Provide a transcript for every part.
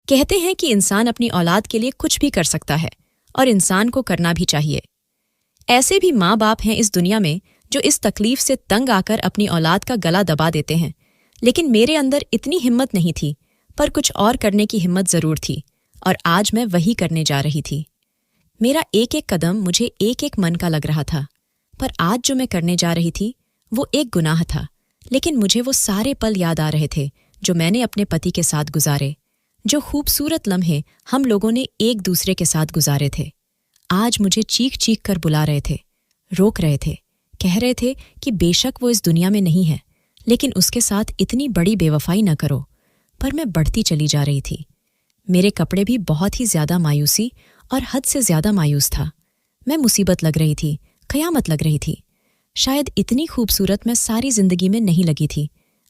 कहते हैं कि इंसान अपनी औलाद के लिए कुछ भी कर सकता है और इंसान को करना भी चाहिए। ऐसे भी माँ बाप हैं इस दुनिया में जो इस तकलीफ से तंग आकर अपनी औलाद का गला दबा देते हैं, लेकिन मेरे अंदर इतनी हिम्मत नहीं थी, पर कुछ और करने की हिम्मत जरूर थी और आज मैं वही करने जा रही थी। मेरा एक एक कदम मुझे एक एक मन का लग रहा था, पर आज जो मैं करने जा रही थी वो एक गुनाह था, लेकिन मुझे वो सारे पल याद आ रहे थे जो मैंने अपने पति के साथ गुजारे, जो खूबसूरत लम्हे हम लोगों ने एक दूसरे के साथ गुजारे थे। आज मुझे चीख चीख कर बुला रहे थे, रोक रहे थे, कह रहे थे कि बेशक वो इस दुनिया में नहीं है, लेकिन उसके साथ इतनी बड़ी बेवफाई न करो। पर मैं बढ़ती चली जा रही थी। मेरे कपड़े भी बहुत ही ज्यादा मायूसी और हद से ज्यादा मायूस था। मैं मुसीबत लग रही थी, कयामत लग रही थी। शायद इतनी खूबसूरत मैं सारी जिंदगी में नहीं लगी थी,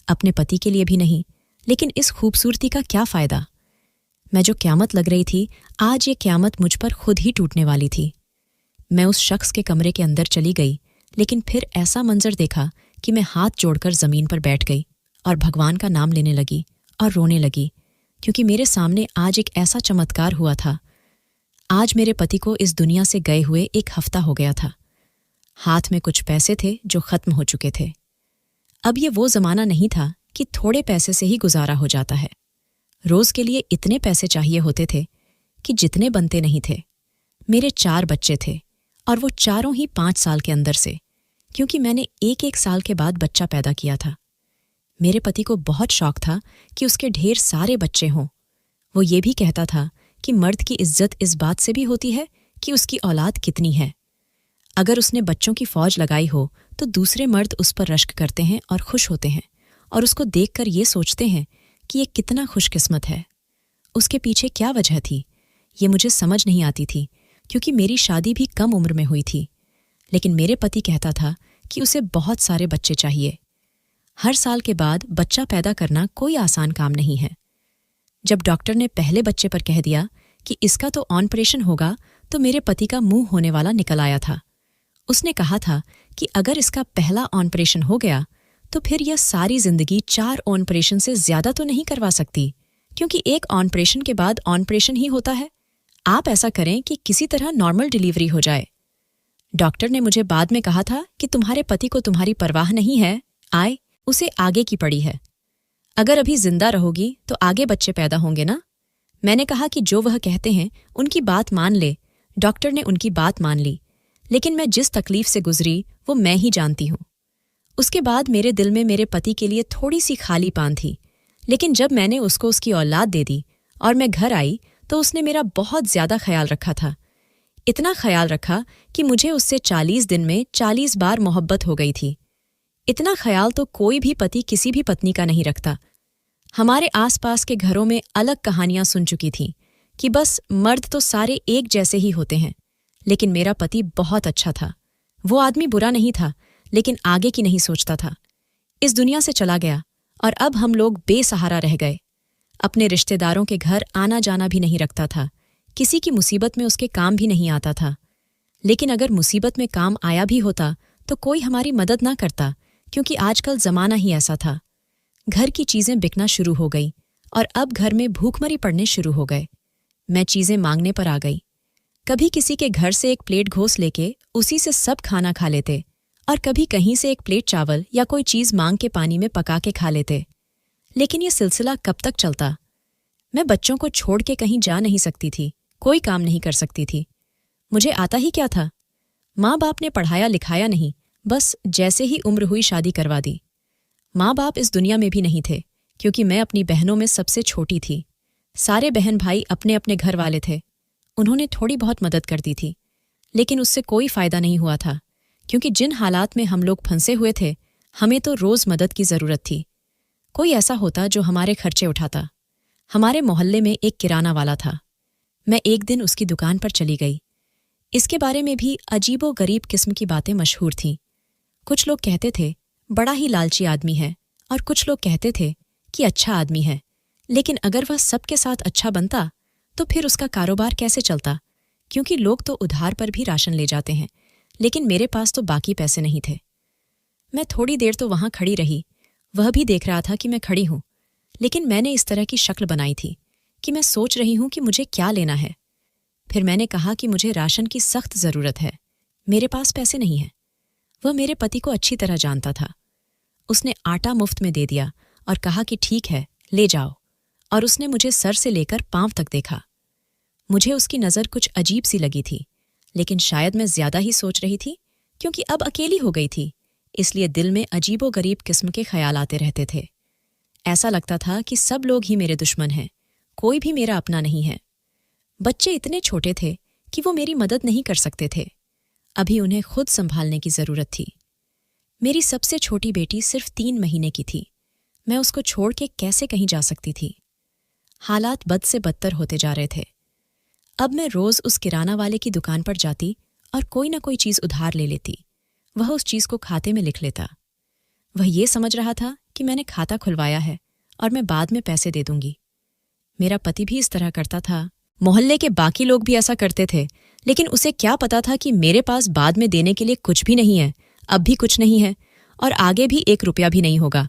अपने पति के लिए भी नहीं, लेकिन इस खूबसूरती का क्या फायदा। मैं जो क़यामत लग रही थी, आज ये क़यामत मुझ पर खुद ही टूटने वाली थी। मैं उस शख्स के कमरे के अंदर चली गई, लेकिन फिर ऐसा मंजर देखा कि मैं हाथ जोड़कर जमीन पर बैठ गई और भगवान का नाम लेने लगी और रोने लगी, क्योंकि मेरे सामने आज एक ऐसा चमत्कार हुआ था। आज मेरे पति को इस दुनिया से गए हुए एक हफ्ता हो गया था। हाथ में कुछ पैसे थे जो खत्म हो चुके थे। अब ये वो जमाना नहीं था कि थोड़े पैसे से ही गुजारा हो जाता है। रोज के लिए इतने पैसे चाहिए होते थे कि जितने बनते नहीं थे। मेरे 4 बच्चे थे और वो चारों ही 5 साल के अंदर से, क्योंकि मैंने एक साल के बाद बच्चा पैदा किया था। मेरे पति को बहुत शौक था कि उसके ढेर सारे बच्चे हों। वो ये भी कहता था कि मर्द की इज्जत इस बात से भी होती है कि उसकी औलाद कितनी है। अगर उसने बच्चों की फौज लगाई हो तो दूसरे मर्द उस पर रश्क करते हैं और खुश होते हैं और उसको देखकर ये सोचते हैं कि ये कितना खुशकिस्मत है। उसके पीछे क्या वजह थी, ये मुझे समझ नहीं आती थी, क्योंकि मेरी शादी भी कम उम्र में हुई थी। लेकिन मेरे पति कहता था कि उसे बहुत सारे बच्चे चाहिए। हर साल के बाद बच्चा पैदा करना कोई आसान काम नहीं है। जब डॉक्टर ने पहले बच्चे पर कह दिया कि इसका तो ऑपरेशन होगा, तो मेरे पति का मुंह होने वाला निकल आया था। उसने कहा था कि अगर इसका पहला ऑपरेशन हो गया तो फिर यह सारी जिंदगी 4 ऑपरेशन से ज्यादा तो नहीं करवा सकती, क्योंकि एक ऑपरेशन के बाद ऑपरेशन ही होता है। आप ऐसा करें कि किसी तरह नॉर्मल डिलीवरी हो जाए। डॉक्टर ने मुझे बाद में कहा था कि तुम्हारे पति को तुम्हारी परवाह नहीं है, आए उसे आगे की पड़ी है। अगर अभी जिंदा रहोगी तो आगे बच्चे पैदा होंगे ना। मैंने कहा कि जो वह कहते हैं उनकी बात मान ले। डॉक्टर ने उनकी बात मान ली, लेकिन मैं जिस तकलीफ से गुजरी वो मैं ही जानती हूँ। उसके बाद मेरे दिल में मेरे पति के लिए थोड़ी सी खालीपन थी, लेकिन जब मैंने उसको उसकी औलाद दे दी और मैं घर आई तो उसने मेरा बहुत ज्यादा ख्याल रखा था। इतना ख्याल रखा कि मुझे उससे 40 दिन में 40 बार मोहब्बत हो गई थी। इतना ख्याल तो कोई भी पति किसी भी पत्नी का नहीं रखता। हमारे आसपास के घरों में अलग कहानियां सुन चुकी थीं कि बस मर्द तो सारे एक जैसे ही होते हैं, लेकिन मेरा पति बहुत अच्छा था। वो आदमी बुरा नहीं था, लेकिन आगे की नहीं सोचता था। इस दुनिया से चला गया और अब हम लोग बेसहारा रह गए। अपने रिश्तेदारों के घर आना जाना भी नहीं रखता था। किसी की मुसीबत में उसके काम भी नहीं आता था। लेकिन अगर मुसीबत में काम आया भी होता तो कोई हमारी मदद ना करता, क्योंकि आजकल जमाना ही ऐसा था। घर की चीजें बिकना शुरू हो गई और अब घर में भूखमरी पड़ने शुरू हो गए। मैं चीजें मांगने पर आ गई। कभी किसी के घर से एक प्लेट घोंस लेके उसी से सब खाना खा लेते, और कभी कहीं से एक प्लेट चावल या कोई चीज मांग के पानी में पका के खा लेते। लेकिन ये सिलसिला कब तक चलता। मैं बच्चों को छोड़ के कहीं जा नहीं सकती थी, कोई काम नहीं कर सकती थी। मुझे आता ही क्या था। माँ बाप ने पढ़ाया लिखाया नहीं, बस जैसे ही उम्र हुई शादी करवा दी। माँ बाप इस दुनिया में भी नहीं थे, क्योंकि मैं अपनी बहनों में सबसे छोटी थी। सारे बहन भाई अपने अपने घर वाले थे। उन्होंने थोड़ी बहुत मदद कर दी थी, लेकिन उससे कोई फायदा नहीं हुआ था, क्योंकि जिन हालात में हम लोग फंसे हुए थे, हमें तो रोज मदद की जरूरत थी। कोई ऐसा होता जो हमारे खर्चे उठाता। हमारे मोहल्ले में एक किराना वाला था। मैं एक दिन उसकी दुकान पर चली गई। इसके बारे में भी अजीबो गरीब किस्म की बातें मशहूर थीं। कुछ लोग कहते थे बड़ा ही लालची आदमी है, और कुछ लोग कहते थे कि अच्छा आदमी है, लेकिन अगर वह सबके साथ अच्छा बनता तो फिर उसका कारोबार कैसे चलता, क्योंकि लोग तो उधार पर भी राशन ले जाते हैं, लेकिन मेरे पास तो बाकी पैसे नहीं थे। मैं थोड़ी देर तो वहां खड़ी रही। वह भी देख रहा था कि मैं खड़ी हूं, लेकिन मैंने इस तरह की शक्ल बनाई थी कि मैं सोच रही हूं कि मुझे क्या लेना है। फिर मैंने कहा कि मुझे राशन की सख्त जरूरत है, मेरे पास पैसे नहीं हैं। वह मेरे पति को अच्छी तरह जानता था। उसने आटा मुफ्त में दे दिया और कहा कि ठीक है, ले जाओ, और उसने मुझे सर से लेकर पांव तक देखा। मुझे उसकी नज़र कुछ अजीब सी लगी थी, लेकिन शायद मैं ज्यादा ही सोच रही थी, क्योंकि अब अकेली हो गई थी, इसलिए दिल में अजीबो-गरीब किस्म के ख्याल आते रहते थे। ऐसा लगता था कि सब लोग ही मेरे दुश्मन हैं, कोई भी मेरा अपना नहीं है। बच्चे इतने छोटे थे कि वो मेरी मदद नहीं कर सकते थे। अभी उन्हें खुद संभालने की जरूरत थी। मेरी सबसे छोटी बेटी सिर्फ 3 महीने की थी। मैं उसको छोड़ के कैसे कहीं जा सकती थी। हालात बद से बदतर होते जा रहे थे। अब मैं रोज उस किराना वाले की दुकान पर जाती और कोई ना कोई चीज उधार ले लेती। वह उस चीज को खाते में लिख लेता। वह ये समझ रहा था कि मैंने खाता खुलवाया है और मैं बाद में पैसे दे दूंगी। मेरा पति भी इस तरह करता था। मोहल्ले के बाकी लोग भी ऐसा करते थे, लेकिन उसे क्या पता था कि मेरे पास बाद में देने के लिए कुछ भी नहीं है, अब भी कुछ नहीं है और आगे भी 1 रुपया भी नहीं होगा।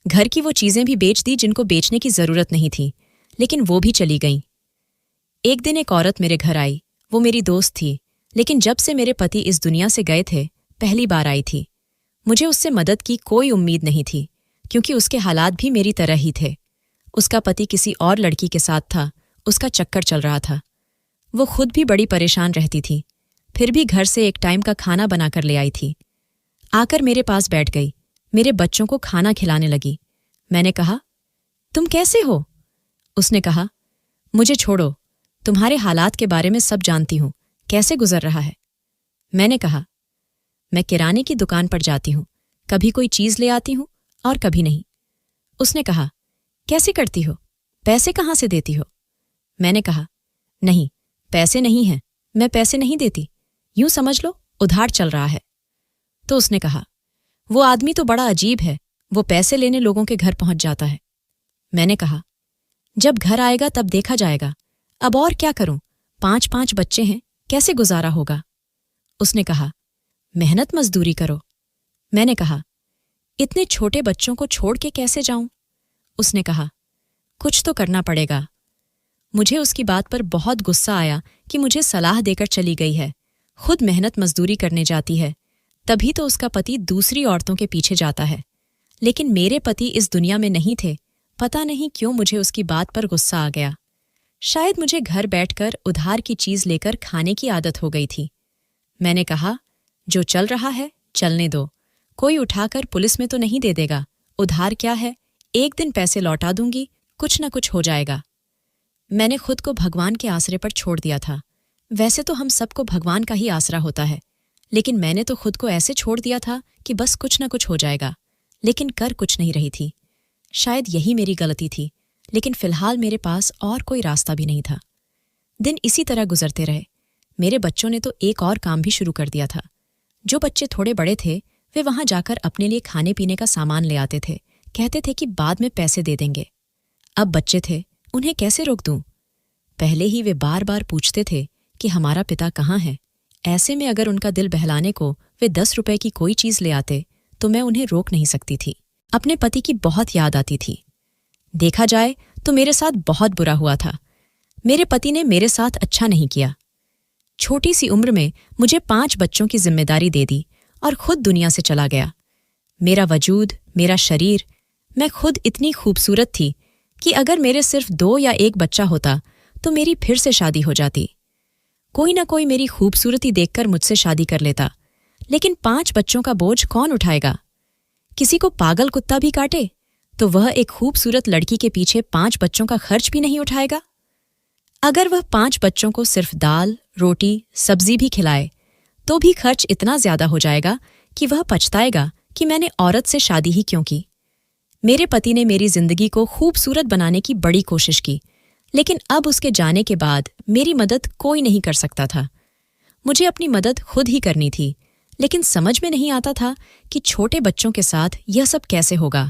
घर की वो चीजें भी बेच दी जिनको बेचने की जरूरत नहीं थी, लेकिन वो भी चली गईं। एक दिन एक औरत मेरे घर आई। वो मेरी दोस्त थी, लेकिन जब से मेरे पति इस दुनिया से गए थे, पहली बार आई थी। मुझे उससे मदद की कोई उम्मीद नहीं थी, क्योंकि उसके हालात भी मेरी तरह ही थे। उसका पति किसी और लड़की के साथ था, उसका चक्कर चल रहा था। वो खुद भी बड़ी परेशान रहती थी, फिर भी घर से एक टाइम का खाना बनाकर ले आई थी। आकर मेरे पास बैठ गई, मेरे बच्चों को खाना खिलाने लगी। मैंने कहा, तुम कैसे हो? उसने कहा, मुझे छोड़ो, तुम्हारे हालात के बारे में सब जानती हूं, कैसे गुजर रहा है। मैंने कहा, मैं किराने की दुकान पर जाती हूं, कभी कोई चीज ले आती हूं और कभी नहीं। उसने कहा, कैसे करती हो, पैसे कहां से देती हो? मैंने कहा, नहीं, पैसे नहीं हैं, मैं पैसे नहीं देती, यूं समझ लो उधार चल रहा है। तो उसने कहा, वो आदमी तो बड़ा अजीब है, वो पैसे लेने लोगों के घर पहुंच जाता है। मैंने कहा, जब घर आएगा तब देखा जाएगा, अब और क्या करूं, 5 बच्चे हैं, कैसे गुजारा होगा? उसने कहा, मेहनत मजदूरी करो। मैंने कहा, इतने छोटे बच्चों को छोड़ के कैसे जाऊं? उसने कहा, कुछ तो करना पड़ेगा। मुझे उसकी बात पर बहुत गुस्सा आया कि मुझे सलाह देकर चली गई है, खुद मेहनत मजदूरी करने जाती है, तभी तो उसका पति दूसरी औरतों के पीछे जाता है। लेकिन मेरे पति इस दुनिया में नहीं थे। पता नहीं क्यों मुझे उसकी बात पर गुस्सा आ गया। शायद मुझे घर बैठकर उधार की चीज लेकर खाने की आदत हो गई थी। मैंने कहा, जो चल रहा है चलने दो, कोई उठाकर पुलिस में तो नहीं दे देगा। उधार क्या है, एक दिन पैसे लौटा दूंगी, कुछ न कुछ हो जाएगा। मैंने खुद को भगवान के आसरे पर छोड़ दिया था। वैसे तो हम सबको भगवान का ही आसरा होता है, लेकिन मैंने तो खुद को ऐसे छोड़ दिया था कि बस कुछ न कुछ हो जाएगा, लेकिन कर कुछ नहीं रही थी। शायद यही मेरी गलती थी, लेकिन फिलहाल मेरे पास और कोई रास्ता भी नहीं था। दिन इसी तरह गुजरते रहे। मेरे बच्चों ने तो एक और काम भी शुरू कर दिया था। जो बच्चे थोड़े बड़े थे, वे वहां जाकर अपने लिए खाने पीने का सामान ले आते थे, कहते थे कि बाद में पैसे दे देंगे। अब बच्चे थे, उन्हें कैसे रोक दूं? पहले ही वे बार बार पूछते थे कि हमारा पिता कहाँ है। ऐसे में अगर उनका दिल बहलाने को वे 10 रुपए की कोई चीज ले आते तो मैं उन्हें रोक नहीं सकती थी। अपने पति की बहुत याद आती थी। देखा जाए तो मेरे साथ बहुत बुरा हुआ था। मेरे पति ने मेरे साथ अच्छा नहीं किया। छोटी सी उम्र में मुझे 5 बच्चों की जिम्मेदारी दे दी और खुद दुनिया से चला गया। मेरा वजूद, मेरा शरीर, मैं खुद इतनी खूबसूरत थी कि अगर मेरे सिर्फ 2 या 1 बच्चा होता तो मेरी फिर से शादी हो जाती। कोई ना कोई मेरी खूबसूरती देखकर मुझसे शादी कर लेता, लेकिन 5 बच्चों का बोझ कौन उठाएगा? किसी को पागल कुत्ता भी काटे तो वह एक खूबसूरत लड़की के पीछे 5 बच्चों का खर्च भी नहीं उठाएगा। अगर वह 5 बच्चों को सिर्फ दाल, रोटी, सब्जी भी खिलाए तो भी खर्च इतना ज्यादा हो जाएगा कि वह पछताएगा कि मैंने औरत से शादी ही क्यों की। मेरे पति ने मेरी जिंदगी को खूबसूरत बनाने की बड़ी कोशिश की, लेकिन अब उसके जाने के बाद मेरी मदद कोई नहीं कर सकता था। मुझे अपनी मदद खुद ही करनी थी, लेकिन समझ में नहीं आता था कि छोटे बच्चों के साथ यह सब कैसे होगा।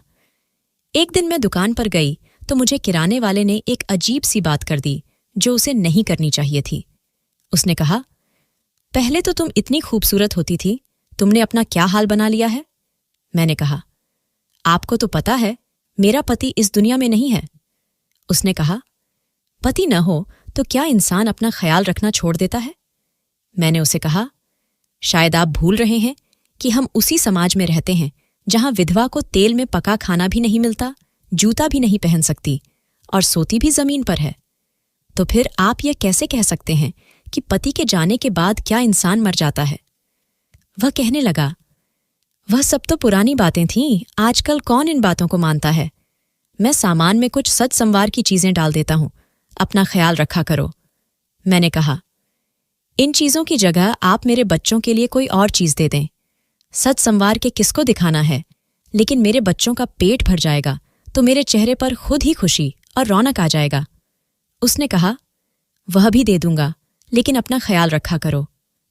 एक दिन मैं दुकान पर गई तो मुझे किराने वाले ने एक अजीब सी बात कर दी जो उसे नहीं करनी चाहिए थी। उसने कहा, पहले तो तुम इतनी खूबसूरत होती थी, तुमने अपना क्या हाल बना लिया है? मैंने कहा, आपको तो पता है मेरा पति इस दुनिया में नहीं है। उसने कहा, पति न हो तो क्या इंसान अपना ख्याल रखना छोड़ देता है? मैंने उसे कहा, शायद आप भूल रहे हैं कि हम उसी समाज में रहते हैं जहां विधवा को तेल में पका खाना भी नहीं मिलता, जूता भी नहीं पहन सकती और सोती भी जमीन पर है। तो फिर आप यह कैसे कह सकते हैं कि पति के जाने के बाद क्या इंसान मर जाता है? वह कहने लगा, वह सब तो पुरानी बातें थीं, आजकल कौन इन बातों को मानता है? मैं सामान में कुछ सच संवार की चीजें डाल देता हूं, अपना ख्याल रखा करो। मैंने कहा, इन चीजों की जगह आप मेरे बच्चों के लिए कोई और चीज दे दें। सच संवार के किसको दिखाना है, लेकिन मेरे बच्चों का पेट भर जाएगा तो मेरे चेहरे पर खुद ही खुशी और रौनक आ जाएगा। उसने कहा, वह भी दे दूंगा, लेकिन अपना ख्याल रखा करो।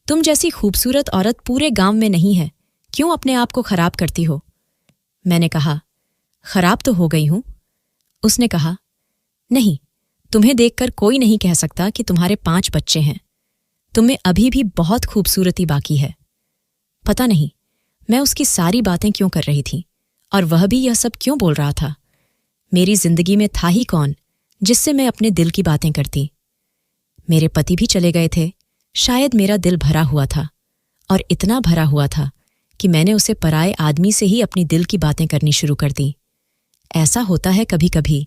तुम जैसी खूबसूरत औरत पूरे गांव में नहीं है, क्यों अपने आप को खराब करती हो? मैंने कहा, खराब तो हो गई हूं। उसने कहा, नहीं, तुम्हें देखकर कोई नहीं कह सकता कि तुम्हारे 5 बच्चे हैं। तुम्हें अभी भी बहुत खूबसूरती बाकी है। पता नहीं मैं उसकी सारी बातें क्यों कर रही थी और वह भी यह सब क्यों बोल रहा था। मेरी जिंदगी में था ही कौन जिससे मैं अपने दिल की बातें करती। मेरे पति भी चले गए थे। शायद मेरा दिल भरा हुआ था, और इतना भरा हुआ था कि मैंने उसे पराए आदमी से ही अपनी दिल की बातें करनी शुरू कर दी। ऐसा होता है कभी कभी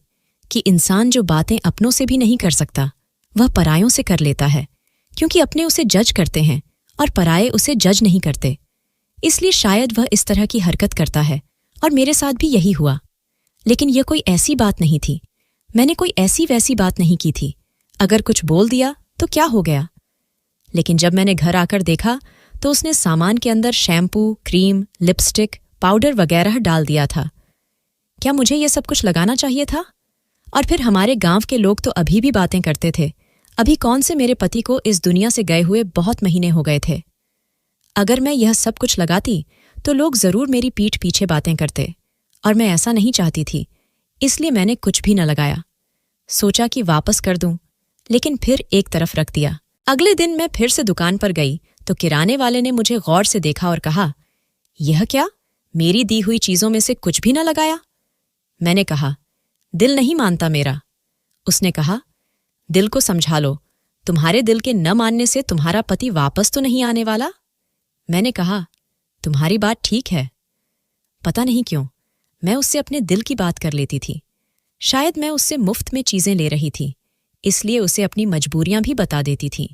कि इंसान जो बातें अपनों से भी नहीं कर सकता, वह परायों से कर लेता है, क्योंकि अपने उसे जज करते हैं और पराये उसे जज नहीं करते। इसलिए शायद वह इस तरह की हरकत करता है, और मेरे साथ भी यही हुआ। लेकिन यह कोई ऐसी बात नहीं थी। मैंने कोई ऐसी वैसी बात नहीं की थी। अगर कुछ बोल दिया तो क्या हो गया? लेकिन जब मैंने घर आकर देखा तो उसने सामान के अंदर शैम्पू, क्रीम, लिपस्टिक, पाउडर वगैरह डाल दिया था। क्या मुझे यह सब कुछ लगाना चाहिए था? और फिर हमारे गांव के लोग तो अभी भी बातें करते थे। अभी कौन से मेरे पति को इस दुनिया से गए हुए बहुत महीने हो गए थे। अगर मैं यह सब कुछ लगाती तो लोग जरूर मेरी पीठ पीछे बातें करते, और मैं ऐसा नहीं चाहती थी। इसलिए मैंने कुछ भी न लगाया। सोचा कि वापस कर दूं, लेकिन फिर एक तरफ रख दिया। अगले दिन मैं फिर से दुकान पर गई तो किराने वाले ने मुझे गौर से देखा और कहा, यह क्या, मेरी दी हुई चीजों में से कुछ भी न लगाया? मैंने कहा, दिल नहीं मानता मेरा। उसने कहा, दिल को समझा लो, तुम्हारे दिल के न मानने से तुम्हारा पति वापस तो नहीं आने वाला। मैंने कहा, तुम्हारी बात ठीक है। पता नहीं क्यों मैं उससे अपने दिल की बात कर लेती थी। शायद मैं उससे मुफ्त में चीजें ले रही थी, इसलिए उसे अपनी मजबूरियां भी बता देती थी।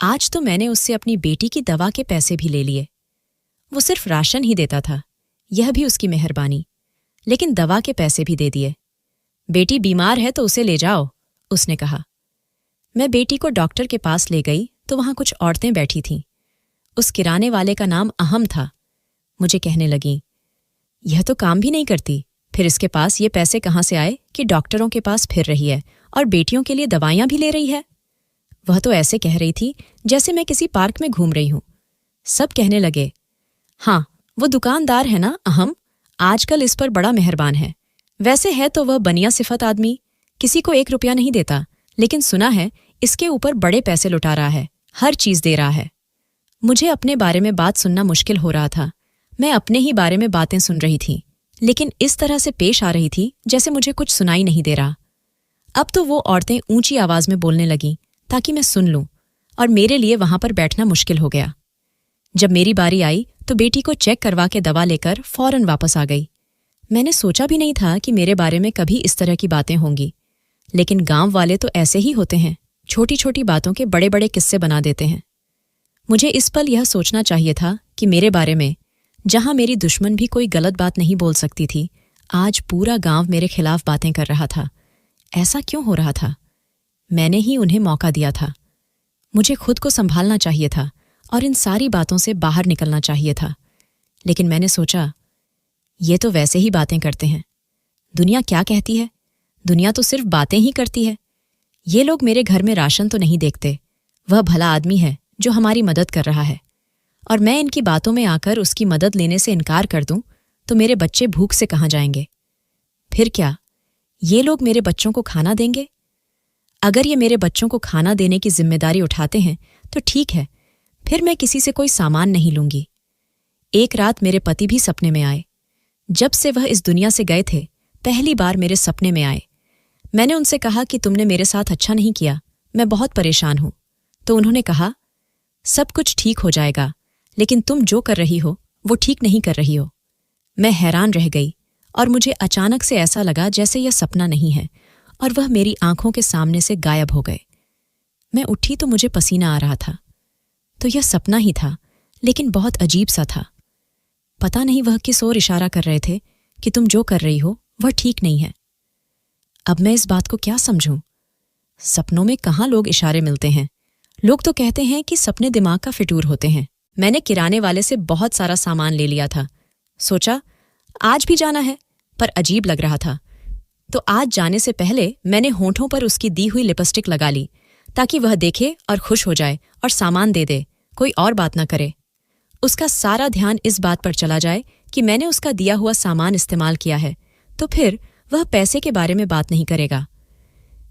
आज तो मैंने उससे अपनी बेटी की दवा के पैसे भी ले लिए। वो सिर्फ राशन ही देता था, यह भी उसकी मेहरबानी, लेकिन दवा के पैसे भी दे दिए। बेटी बीमार है तो उसे ले जाओ, उसने कहा। मैं बेटी को डॉक्टर के पास ले गई तो वहां कुछ औरतें बैठी थीं। उस किराने वाले का नाम अहम था। मुझे कहने लगी, यह तो काम भी नहीं करती, फिर इसके पास ये पैसे कहाँ से आए कि डॉक्टरों के पास फिर रही है और बेटियों के लिए दवाइयां भी ले रही है। वह तो ऐसे कह रही थी जैसे मैं किसी पार्क में घूम रही हूं। सब कहने लगे, हाँ, वो दुकानदार है ना अहम, आजकल इस पर बड़ा मेहरबान है। वैसे है तो वह बनिया सिफत आदमी, किसी को 1 रुपया नहीं देता, लेकिन सुना है इसके ऊपर बड़े पैसे लुटा रहा है, हर चीज दे रहा है। मुझे अपने बारे में बात सुनना मुश्किल हो रहा था। मैं अपने ही बारे में बातें सुन रही थी, लेकिन इस तरह से पेश आ रही थी जैसे मुझे कुछ सुनाई नहीं दे रहा। अब तो वो औरतें ऊंची आवाज में बोलने लगीं ताकि मैं सुन लूं, और मेरे लिए वहां पर बैठना मुश्किल हो गया। जब मेरी बारी आई तो बेटी को चेक करवा के दवा लेकर फौरन वापस आ गई। मैंने सोचा भी नहीं था कि मेरे बारे में कभी इस तरह की बातें होंगी, लेकिन गांव वाले तो ऐसे ही होते हैं, छोटी छोटी बातों के बड़े बड़े किस्से बना देते हैं। मुझे इस पल यह सोचना चाहिए था कि मेरे बारे में, जहां मेरी दुश्मन भी कोई गलत बात नहीं बोल सकती थी, आज पूरा गांव मेरे खिलाफ बातें कर रहा था। ऐसा क्यों हो रहा था? मैंने ही उन्हें मौका दिया था। मुझे खुद को संभालना चाहिए था और इन सारी बातों से बाहर निकलना चाहिए था। लेकिन मैंने सोचा, ये तो वैसे ही बातें करते हैं। दुनिया क्या कहती है? दुनिया तो सिर्फ बातें ही करती है। ये लोग मेरे घर में राशन तो नहीं देखते। वह भला आदमी है जो हमारी मदद कर रहा है, और मैं इनकी बातों में आकर उसकी मदद लेने से इनकार कर दूं तो मेरे बच्चे भूख से कहाँ जाएंगे? फिर क्या ये लोग मेरे बच्चों को खाना देंगे? अगर ये मेरे बच्चों को खाना देने की जिम्मेदारी उठाते हैं तो ठीक है, फिर मैं किसी से कोई सामान नहीं लूंगी। एक रात मेरे पति भी सपने में आए। जब से वह इस दुनिया से गए थे, पहली बार मेरे सपने में आए। मैंने उनसे कहा कि तुमने मेरे साथ अच्छा नहीं किया, मैं बहुत परेशान हूं। तो उन्होंने कहा, सब कुछ ठीक हो जाएगा, लेकिन तुम जो कर रही हो वो ठीक नहीं कर रही हो। मैं हैरान रह गई और मुझे अचानक से ऐसा लगा जैसे यह सपना नहीं है और वह मेरी आंखों के सामने से गायब हो गए। मैं उठी तो मुझे पसीना आ रहा था। तो यह सपना ही था, लेकिन बहुत अजीब सा था। पता नहीं वह किस ओर इशारा कर रहे थे कि तुम जो कर रही हो वह ठीक नहीं है। अब मैं इस बात को क्या समझूं? सपनों में कहाँ लोग इशारे मिलते हैं? लोग तो कहते हैं कि सपने दिमाग का फितूर होते हैं। मैंने किराने वाले से बहुत सारा सामान ले लिया था। सोचा आज भी जाना है, पर अजीब लग रहा था। तो आज जाने से पहले मैंने होंठों पर उसकी दी हुई लिपस्टिक लगा ली, ताकि वह देखे और खुश हो जाए और सामान दे दे, कोई और बात ना करे। उसका सारा ध्यान इस बात पर चला जाए कि मैंने उसका दिया हुआ सामान इस्तेमाल किया है, तो फिर वह पैसे के बारे में बात नहीं करेगा।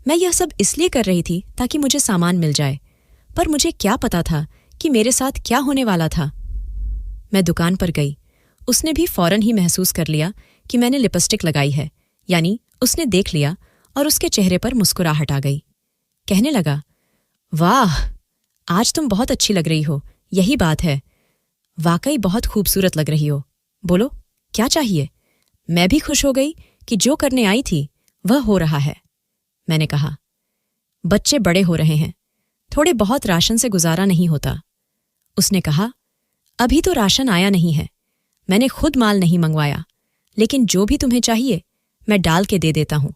मैं यह सब इसलिए कर रही थी ताकि मुझे सामान मिल जाए, पर मुझे क्या पता था कि मेरे साथ क्या होने वाला था। मैं दुकान पर गई। उसने भी फौरन ही महसूस कर लिया कि मैंने लिपस्टिक लगाई है, यानी उसने देख लिया और उसके चेहरे पर मुस्कुराहट आ गई। कहने लगा, वाह, आज तुम बहुत अच्छी लग रही हो, यही बात है। वाकई बहुत खूबसूरत लग रही हो। बोलो, क्या चाहिए? मैं भी खुश हो गई कि जो करने आई थी वह हो रहा है। मैंने कहा, बच्चे बड़े हो रहे हैं, थोड़े बहुत राशन से गुजारा नहीं होता। उसने कहा, अभी तो राशन आया नहीं है, मैंने खुद माल नहीं मंगवाया, लेकिन जो भी तुम्हें चाहिए मैं डाल के दे देता हूं।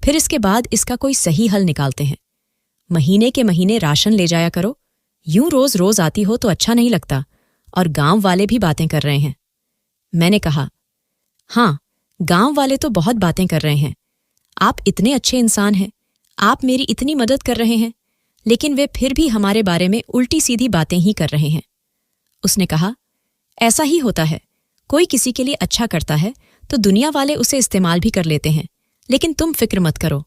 फिर इसके बाद इसका कोई सही हल निकालते हैं। महीने के महीने राशन ले जाया करो, यूं रोज रोज आती हो तो अच्छा नहीं लगता, और गांव वाले भी बातें कर रहे हैं। मैंने कहा, हाँ, गांव वाले तो बहुत बातें कर रहे हैं। आप इतने अच्छे इंसान हैं, आप मेरी इतनी मदद कर रहे हैं, लेकिन वे फिर भी हमारे बारे में उल्टी सीधी बातें ही कर रहे हैं। उसने कहा, ऐसा ही होता है, कोई किसी के लिए अच्छा करता है तो दुनिया वाले उसे इस्तेमाल भी कर लेते हैं, लेकिन तुम फिक्र मत करो।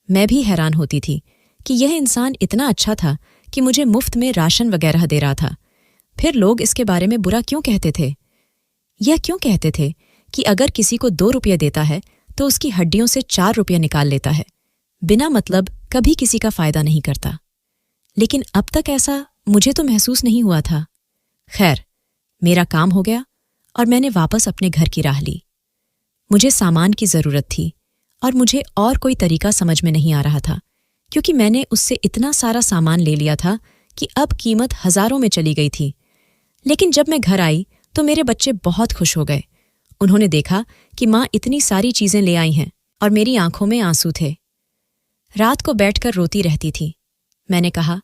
मैं भी हैरान होती थी कि यह इंसान इतना अच्छा था कि मुझे मुफ्त में राशन वगैरह दे रहा था। फिर लोग इसके बारे में बुरा क्यों कहते थे? यह क्यों कहते थे कि अगर किसी को 2 रुपये देता है तो उसकी हड्डियों से 4 रुपये निकाल लेता है, बिना मतलब कभी किसी का फायदा नहीं करता। लेकिन अब तक ऐसा मुझे तो महसूस नहीं हुआ था। खैर, मेरा काम हो गया और मैंने वापस अपने घर की राह ली। मुझे सामान की जरूरत थी और मुझे और कोई तरीका समझ में नहीं आ रहा था, क्योंकि मैंने उससे इतना सारा सामान ले लिया था कि अब कीमत हजारों में चली गई थी। लेकिन जब मैं घर आई तो मेरे बच्चे बहुत खुश हो गए। उन्होंने देखा कि माँ इतनी सारी चीजें ले आई हैं और मेरी आंखों में आंसू थे। रात को बैठकर रोती रहती थी। मैंने कहा,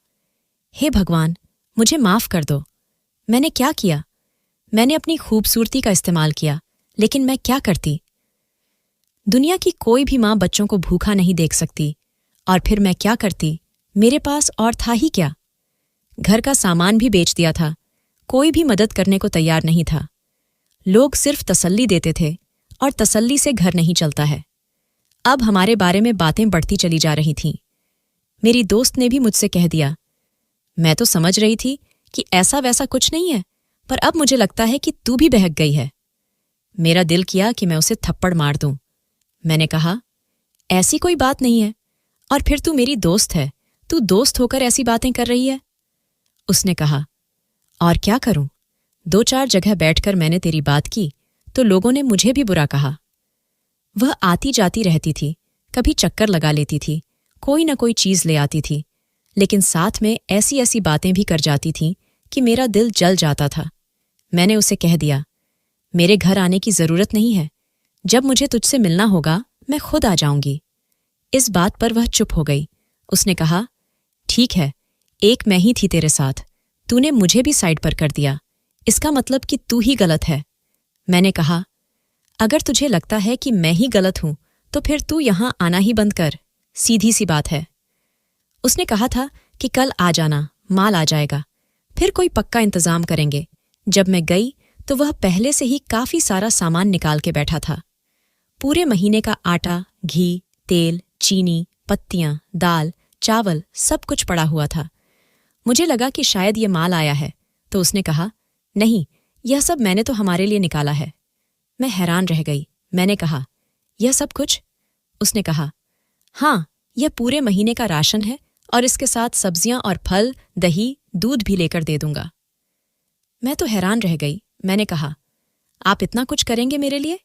हे भगवान, मुझे माफ कर दो। मैंने क्या किया? मैंने अपनी खूबसूरती का इस्तेमाल किया, लेकिन मैं क्या करती? दुनिया की कोई भी माँ बच्चों को भूखा नहीं देख सकती, और फिर मैं क्या करती? मेरे पास और था ही क्या? घर का सामान भी बेच दिया था, कोई भी मदद करने को तैयार नहीं था। लोग सिर्फ तसल्ली देते थे, और तसल्ली से घर नहीं चलता है। अब हमारे बारे में बातें बढ़ती चली जा रही थीं। मेरी दोस्त ने भी मुझसे कह दिया। मैं तो समझ रही थी कि ऐसा वैसा कुछ नहीं है, पर अब मुझे लगता है कि तू भी बहक गई है। मेरा दिल किया कि मैं उसे थप्पड़ मार दूं। मैंने कहा, ऐसी कोई बात नहीं है, और फिर तू मेरी दोस्त है, तू दोस्त होकर ऐसी बातें कर रही है। उसने कहा, और क्या करूं? 2-4 जगह बैठकर मैंने तेरी बात की तो लोगों ने मुझे भी बुरा कहा। वह आती जाती रहती थी, कभी चक्कर लगा लेती थी, कोई न कोई चीज ले आती थी, लेकिन साथ में ऐसी ऐसी बातें भी कर जाती थीं कि मेरा दिल जल जाता था। मैंने उसे कह दिया, मेरे घर आने की जरूरत नहीं है, जब मुझे तुझसे मिलना होगा मैं खुद आ जाऊंगी। इस बात पर वह चुप हो गई। उसने कहा, ठीक है, एक मैं ही थी तेरे साथ, तूने मुझे भी साइड पर कर दिया, इसका मतलब कि तू ही गलत है। मैंने कहा, अगर तुझे लगता है कि मैं ही गलत हूं तो फिर तू यहां आना ही बंद कर, सीधी सी बात है। उसने कहा था कि कल आ जाना, माल आ जाएगा, फिर कोई पक्का इंतजाम करेंगे। जब मैं गई तो वह पहले से ही काफी सारा सामान निकाल के बैठा था। पूरे महीने का आटा, घी, तेल, चीनी, पत्तियां, दाल, चावल सब कुछ पड़ा हुआ था। मुझे लगा कि शायद ये माल आया है, तो उसने कहा, नहीं, यह सब मैंने तो हमारे लिए निकाला है। मैं हैरान रह गई। मैंने कहा, यह सब कुछ? उसने कहा, हाँ, यह पूरे महीने का राशन है और इसके साथ सब्जियां और फल, दही, दूध भी लेकर दे दूंगा। मैं तो हैरान रह गई। मैंने कहा, आप इतना कुछ करेंगे मेरे लिए?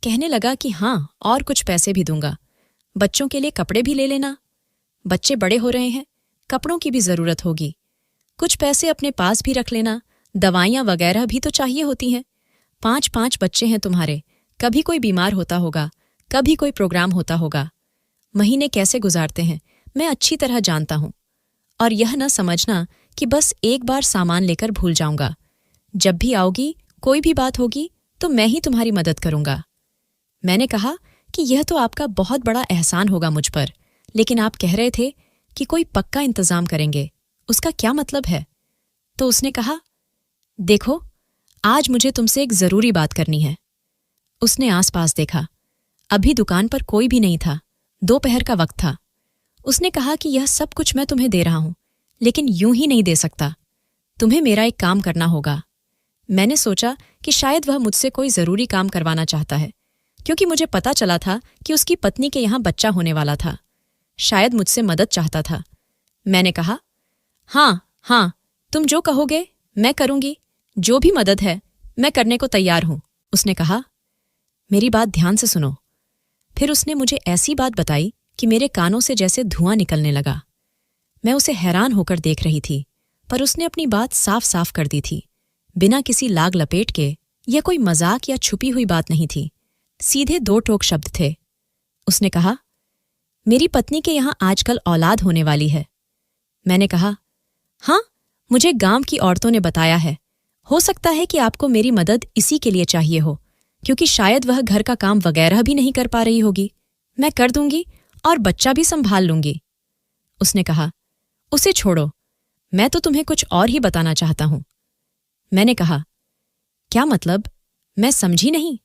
कहने लगा कि हाँ, और कुछ पैसे भी दूंगा। बच्चों के लिए कपड़े भी ले लेना। बच्चे बड़े हो रहे हैं, कपड़ों की भी जरूरत होगी। कुछ पैसे अपने पास भी रख लेना, दवाइयां वगैरह भी तो चाहिए होती हैं। 5-5 बच्चे हैं तुम्हारे, कभी कोई बीमार होता होगा, कभी कोई प्रोग्राम होता होगा। महीने कैसे गुजारते हैं मैं अच्छी तरह जानता हूं। और यह न समझना कि बस एक बार सामान लेकर भूल जाऊंगा। जब भी आओगी, कोई भी बात होगी तो मैं ही तुम्हारी मदद करूंगा। मैंने कहा कि यह तो आपका बहुत बड़ा एहसान होगा मुझ पर, लेकिन आप कह रहे थे कि कोई पक्का इंतजाम करेंगे, उसका क्या मतलब है? तो उसने कहा, देखो, आज मुझे तुमसे एक जरूरी बात करनी है। उसने आसपास देखा। अभी दुकान पर कोई भी नहीं था, दोपहर का वक्त था। उसने कहा कि यह सब कुछ मैं तुम्हें दे रहा हूं, लेकिन यूं ही नहीं दे सकता। तुम्हें मेरा एक काम करना होगा। मैंने सोचा कि शायद वह मुझसे कोई जरूरी काम करवाना चाहता है, क्योंकि मुझे पता चला था कि उसकी पत्नी के यहां बच्चा होने वाला था। शायद मुझसे मदद चाहता था। मैंने कहा, हाँ, तुम जो कहोगे मैं करूंगी, जो भी मदद है मैं करने को तैयार हूं। उसने कहा, मेरी बात ध्यान से सुनो। फिर उसने मुझे ऐसी बात बताई कि मेरे कानों से जैसे धुआं निकलने लगा। मैं उसे हैरान होकर देख रही थी, पर उसने अपनी बात साफ साफ कर दी थी, बिना किसी लाग लपेट के। यह कोई मजाक या छुपी हुई बात नहीं थी, सीधे 2 टोक शब्द थे। उसने कहा, मेरी पत्नी के यहां आजकल औलाद होने वाली है। मैंने कहा, हाँ, मुझे गांव की औरतों ने बताया है। हो सकता है कि आपको मेरी मदद इसी के लिए चाहिए हो, क्योंकि शायद वह घर का काम वगैरह भी नहीं कर पा रही होगी। मैं कर दूंगी और बच्चा भी संभाल लूंगी। उसने कहा, उसे छोड़ो, मैं तो तुम्हें कुछ और ही बताना चाहता हूं। मैंने कहा, क्या मतलब? मैं समझी नहीं।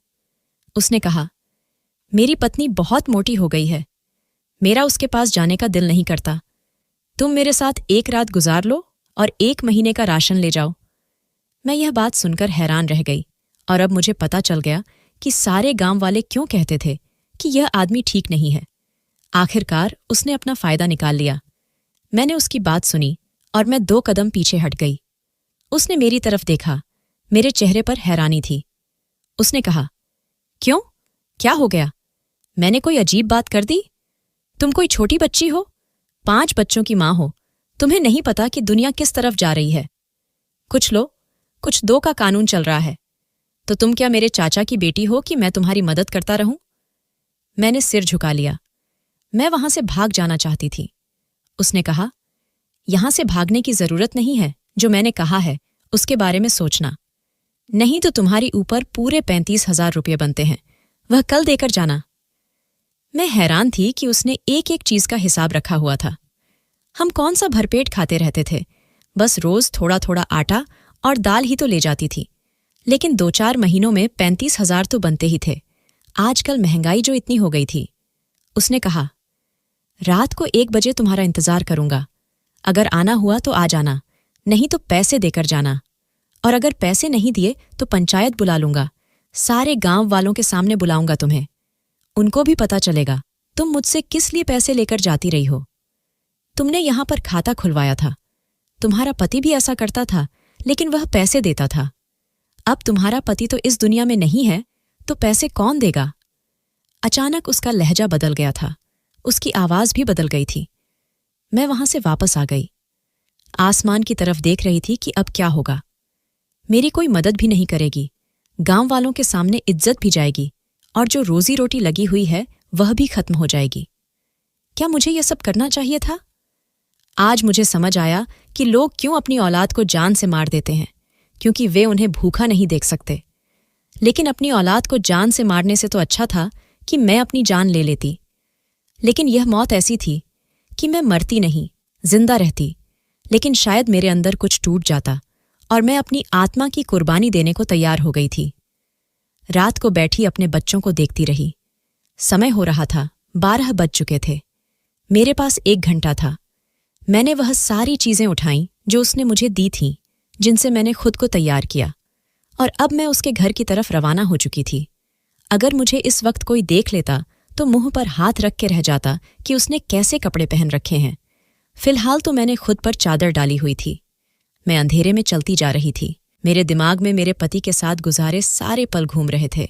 उसने कहा, मेरी पत्नी बहुत मोटी हो गई है। मेरा उसके पास जाने का दिल नहीं करता। तुम मेरे साथ एक रात गुजार लो और 1 महीने का राशन ले जाओ। मैं यह बात सुनकर हैरान रह गई, और अब मुझे पता चल गया कि सारे गांव वाले क्यों कहते थे कि यह आदमी ठीक नहीं है। आखिरकार उसने अपना फायदा निकाल लिया। मैंने उसकी बात सुनी और मैं 2 कदम पीछे हट गई। उसने मेरी तरफ देखा। मेरे चेहरे पर हैरानी थी। उसने कहा, क्यों? क्या हो गया? मैंने कोई अजीब बात कर दी? तुम कोई छोटी बच्ची हो? 5 बच्चों की मां हो। तुम्हें नहीं पता कि दुनिया किस तरफ जा रही है। कुछ लो, कुछ दो का कानून चल रहा है। तो तुम क्या मेरे चाचा की बेटी हो कि मैं तुम्हारी मदद करता रहूं? मैंने सिर झुका लिया। मैं वहां से भाग जाना चाहती थी। उसने कहा, यहां से भागने की जरूरत नहीं है। जो मैंने कहा है उसके बारे में सोचना, नहीं तो तुम्हारी ऊपर पूरे 35,000 रुपये बनते हैं। वह कल देकर जाना। मैं हैरान थी कि उसने एक एक चीज का हिसाब रखा हुआ था। हम कौन सा भरपेट खाते रहते थे, बस रोज थोड़ा थोड़ा आटा और दाल ही तो ले जाती थी। लेकिन 2-4 महीनों में 35,000 तो बनते ही थे। आजकल महंगाई जो इतनी हो गई थी। उसने कहा, रात को 1 बजे तुम्हारा इंतजार करूंगा। अगर आना हुआ तो आ जाना, नहीं तो पैसे देकर जाना। और अगर पैसे नहीं दिए तो पंचायत बुला लूंगा। सारे गांव वालों के सामने बुलाऊंगा तुम्हें। उनको भी पता चलेगा तुम मुझसे किस लिए पैसे लेकर जाती रही हो। तुमने यहां पर खाता खुलवाया था। तुम्हारा पति भी ऐसा करता था, लेकिन वह पैसे देता था। अब तुम्हारा पति तो इस दुनिया में नहीं है, तो पैसे कौन देगा? अचानक उसका लहजा बदल गया था। उसकी आवाज भी बदल गई थी। मैं वहां से वापस आ गई। आसमान की तरफ देख रही थी कि अब क्या होगा। मेरी कोई मदद भी नहीं करेगी। गांव वालों के सामने इज्जत भी जाएगी, और जो रोजी रोटी लगी हुई है वह भी खत्म हो जाएगी। क्या मुझे यह सब करना चाहिए था? आज मुझे समझ आया कि लोग क्यों अपनी औलाद को जान से मार देते हैं, क्योंकि वे उन्हें भूखा नहीं देख सकते। लेकिन अपनी औलाद को जान से मारने से तो अच्छा था कि मैं अपनी जान ले लेती। लेकिन यह मौत ऐसी थी कि मैं मरती नहीं, जिंदा रहती। लेकिन शायद मेरे अंदर कुछ टूट जाता और मैं अपनी आत्मा की कुर्बानी देने को तैयार हो गई थी। रात को बैठी अपने बच्चों को देखती रही। समय हो रहा था, 12 बज चुके थे। मेरे पास 1 घंटा था। मैंने वह सारी चीजें उठाईं जो उसने मुझे दी थीं, जिनसे मैंने खुद को तैयार किया, और अब मैं उसके घर की तरफ रवाना हो चुकी थी। अगर मुझे इस वक्त कोई देख लेता तो मुंह पर हाथ रख के रह जाता कि उसने कैसे कपड़े पहन रखे हैं। फिलहाल तो मैंने खुद पर चादर डाली हुई थी। मैं अंधेरे में चलती जा रही थी। मेरे दिमाग में मेरे पति के साथ गुजारे सारे पल घूम रहे थे।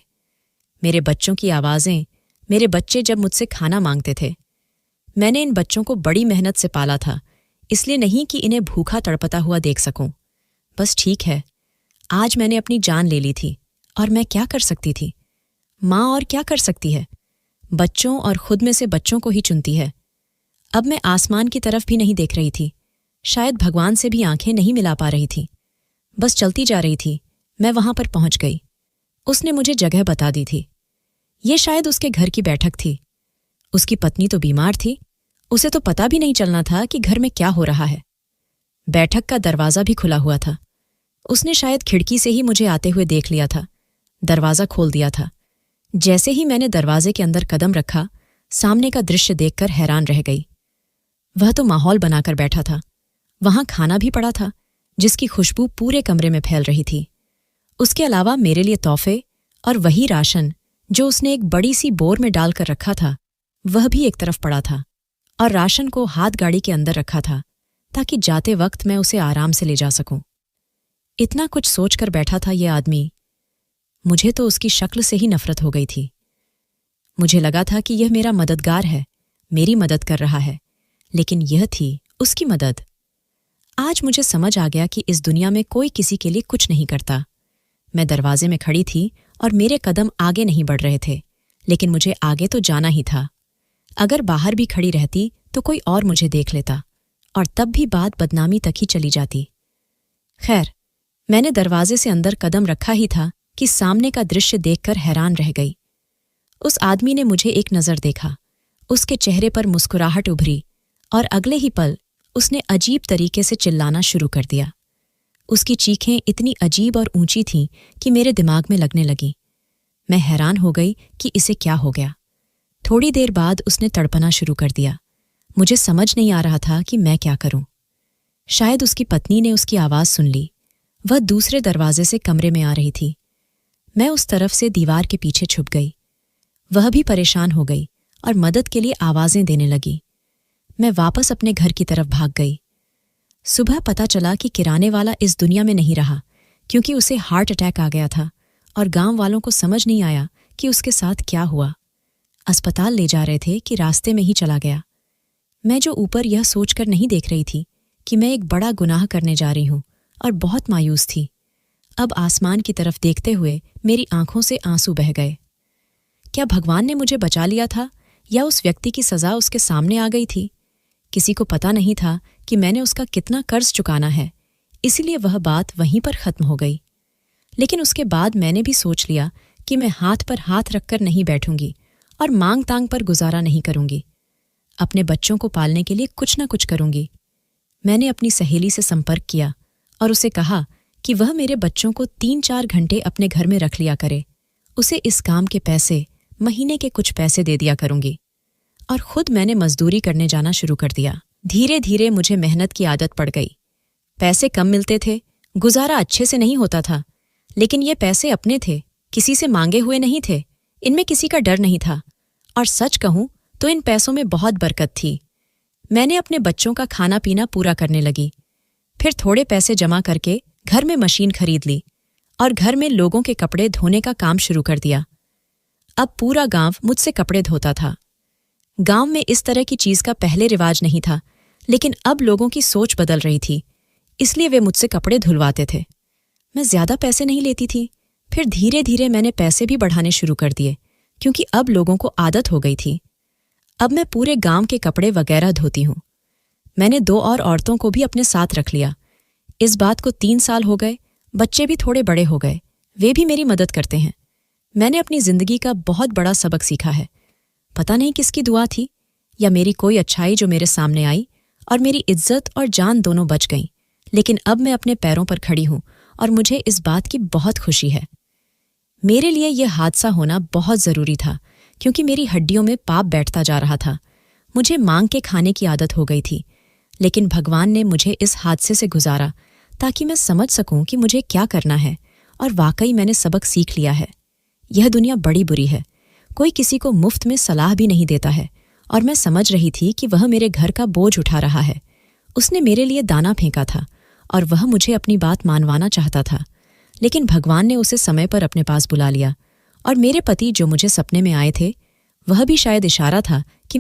मेरे बच्चों की आवाज़ें, मेरे बच्चे जब मुझसे खाना मांगते थे। मैंने इन बच्चों को बड़ी मेहनत से पाला था, इसलिए नहीं कि इन्हें भूखा तड़पता हुआ देख सकूं। बस ठीक है, आज मैंने अपनी जान ले ली थी और मैं क्या कर सकती थी? माँ और क्या कर सकती है? बच्चों और खुद में से बच्चों को ही चुनती है। अब मैं आसमान की तरफ भी नहीं देख रही थी। शायद भगवान से भी आंखें नहीं मिला पा रही थी। बस चलती जा रही थी। मैं वहां पर पहुंच गई। उसने मुझे जगह बता दी थी। ये शायद उसके घर की बैठक थी। उसकी पत्नी तो बीमार थी। उसे तो पता भी नहीं चलना था कि घर में क्या हो रहा है। बैठक का दरवाज़ा भी खुला हुआ था। उसने शायद खिड़की से ही मुझे आते हुए देख लिया था। दरवाज़ा खोल दिया था। जैसे ही मैंने दरवाजे के अंदर कदम रखा, सामने का दृश्य देखकर हैरान रह गई। वह तो माहौल बनाकर बैठा था। वहां खाना भी पड़ा था, जिसकी खुशबू पूरे कमरे में फैल रही थी। उसके अलावा मेरे लिए तोहफे और वही राशन जो उसने एक बड़ी सी बोर में डालकर रखा था, वह भी एक तरफ पड़ा था और राशन को हाथ गाड़ी के अंदर रखा था ताकि जाते वक्त मैं उसे आराम से ले जा सकूं। इतना कुछ सोचकर बैठा था यह आदमी। मुझे तो उसकी शक्ल से ही नफरत हो गई थी। मुझे लगा था कि यह मेरा मददगार है, मेरी मदद कर रहा है, लेकिन यह थी उसकी मदद। आज मुझे समझ आ गया कि इस दुनिया में कोई किसी के लिए कुछ नहीं करता। मैं दरवाजे में खड़ी थी और मेरे कदम आगे नहीं बढ़ रहे थे, लेकिन मुझे आगे तो जाना ही था। अगर बाहर भी खड़ी रहती तो कोई और मुझे देख लेता और तब भी बात बदनामी तक ही चली जाती। खैर, मैंने दरवाजे से अंदर कदम रखा ही था कि सामने का दृश्य देखकर हैरान रह गई। उस आदमी ने मुझे एक नज़र देखा। उसके चेहरे पर मुस्कुराहट उभरी और अगले ही पल उसने अजीब तरीके से चिल्लाना शुरू कर दिया। उसकी चीखें इतनी अजीब और ऊंची थीं कि मेरे दिमाग में लगने लगी। मैं हैरान हो गई कि इसे क्या हो गया। थोड़ी देर बाद उसने तड़पना शुरू कर दिया। मुझे समझ नहीं आ रहा था कि मैं क्या करूं। शायद उसकी पत्नी ने उसकी आवाज़ सुन ली। वह दूसरे दरवाजे से कमरे में आ रही थी। मैं उस तरफ से दीवार के पीछे छुप गई। वह भी परेशान हो गई और मदद के लिए आवाज़ें देने लगी। मैं वापस अपने घर की तरफ भाग गई। सुबह पता चला कि किराने वाला इस दुनिया में नहीं रहा, क्योंकि उसे हार्ट अटैक आ गया था और गांव वालों को समझ नहीं आया कि उसके साथ क्या हुआ। अस्पताल ले जा रहे थे कि रास्ते में ही चला गया। मैं जो ऊपर यह सोचकर नहीं देख रही थी कि मैं एक बड़ा गुनाह करने जा रही हूं और बहुत मायूस थी। अब आसमान की तरफ देखते हुए मेरी आंखों से आंसू बह गए। क्या भगवान ने मुझे बचा लिया था या उस व्यक्ति की सज़ा उसके सामने आ गई थी? किसी को पता नहीं था कि मैंने उसका कितना कर्ज चुकाना है, इसीलिए वह बात वहीं पर खत्म हो गई। लेकिन उसके बाद मैंने भी सोच लिया कि मैं हाथ पर हाथ रखकर नहीं बैठूंगी और मांग तांग पर गुजारा नहीं करूंगी। अपने बच्चों को पालने के लिए कुछ न कुछ करूंगी। मैंने अपनी सहेली से संपर्क किया और उसे कहा कि वह मेरे बच्चों को 3-4 घंटे अपने घर में रख लिया करे। उसे इस काम के पैसे, महीने के कुछ पैसे दे दिया करूंगी। और खुद मैंने मजदूरी करने जाना शुरू कर दिया। धीरे धीरे मुझे मेहनत की आदत पड़ गई। पैसे कम मिलते थे, गुजारा अच्छे से नहीं होता था, लेकिन ये पैसे अपने थे, किसी से मांगे हुए नहीं थे। इनमें किसी का डर नहीं था और सच कहूं तो इन पैसों में बहुत बरकत थी। मैंने अपने बच्चों का खाना पीना पूरा करने लगी। फिर थोड़े पैसे जमा करके घर में मशीन खरीद ली और घर में लोगों के कपड़े धोने का काम शुरू कर दिया। अब पूरा गांव मुझसे कपड़े धोता था। गांव में इस तरह की चीज का पहले रिवाज नहीं था, लेकिन अब लोगों की सोच बदल रही थी, इसलिए वे मुझसे कपड़े धुलवाते थे। मैं ज्यादा पैसे नहीं लेती थी। फिर धीरे धीरे मैंने पैसे भी बढ़ाने शुरू कर दिए, क्योंकि अब लोगों को आदत हो गई थी। अब मैं पूरे गांव के कपड़े वगैरह धोती हूँ। मैंने 2 और औरतों को भी अपने साथ रख लिया। इस बात को 3 साल हो गए। बच्चे भी थोड़े बड़े हो गए, वे भी मेरी मदद करते हैं। मैंने अपनी जिंदगी का बहुत बड़ा सबक सीखा है। पता नहीं किसकी दुआ थी या मेरी कोई अच्छाई जो मेरे सामने आई और मेरी इज्जत और जान दोनों बच गईं। लेकिन अब मैं अपने पैरों पर खड़ी हूं और मुझे इस बात की बहुत खुशी है। मेरे लिए यह हादसा होना बहुत ज़रूरी था, क्योंकि मेरी हड्डियों में पाप बैठता जा रहा था। मुझे मांग के खाने की आदत हो गई थी, लेकिन भगवान ने मुझे इस हादसे से गुजारा ताकि मैं समझ सकूं कि मुझे क्या करना है, और वाकई मैंने सबक सीख लिया है। यह दुनिया बड़ी बुरी है। कोई किसी को मुफ्त में सलाह भी नहीं देता है और मैं समझ रही थी कि वह मेरे घर का बोझ उठा रहा है। उसने मेरे लिए दाना फेंका था और वह मुझे अपनी बात मानवाना चाहता था, लेकिन भगवान ने उसे समय पर अपने पास बुला लिया और मेरे पति जो मुझे सपने में आए थे, वह भी शायद इशारा था कि